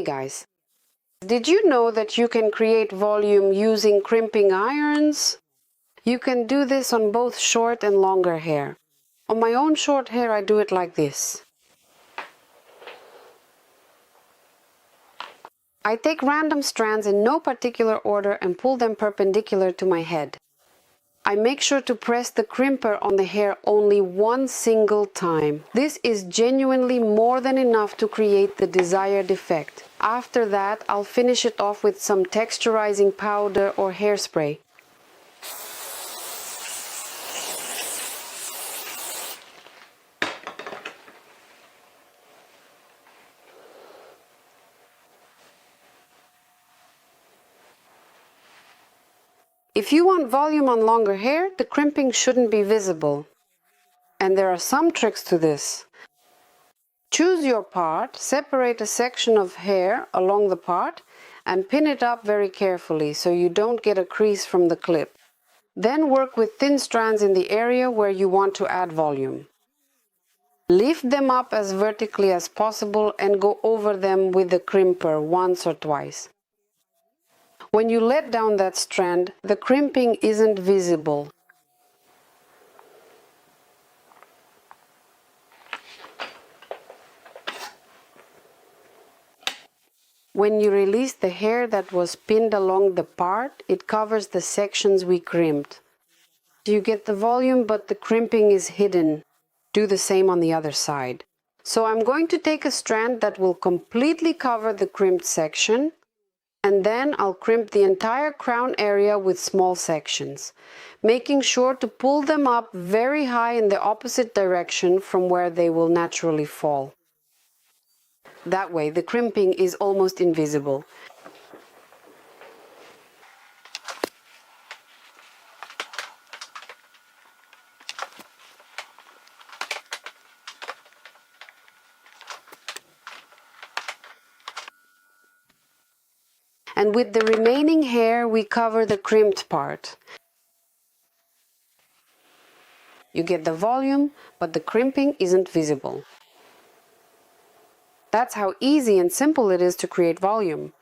guys, did you know that you can create volume using crimping irons? You can do this on both short and longer hair. On my own short hair I do it like this. I take random strands in no particular order and pull them perpendicular to my head. I make sure to press the crimper on the hair only one single time. This is genuinely more than enough to create the desired effect. After that, I'll finish it off with some texturizing powder or hairspray. If you want volume on longer hair, the crimping shouldn't be visible. And there are some tricks to this. Choose your part, separate a section of hair along the part, and pin it up very carefully so you don't get a crease from the clip. Then work with thin strands in the area where you want to add volume. Lift them up as vertically as possible and go over them with the crimper once or twice. When you let down that strand, the crimping isn't visible. When you release the hair that was pinned along the part, it covers the sections we crimped. You get the volume, but the crimping is hidden. Do the same on the other side. So I'm going to take a strand that will completely cover the crimped section, and then I'll crimp the entire crown area with small sections, making sure to pull them up very high in the opposite direction from where they will naturally fall. That way the crimping is almost invisible. And with the remaining hair we cover the crimped part. You get the volume, but the crimping isn't visible. That's how easy and simple it is to create volume.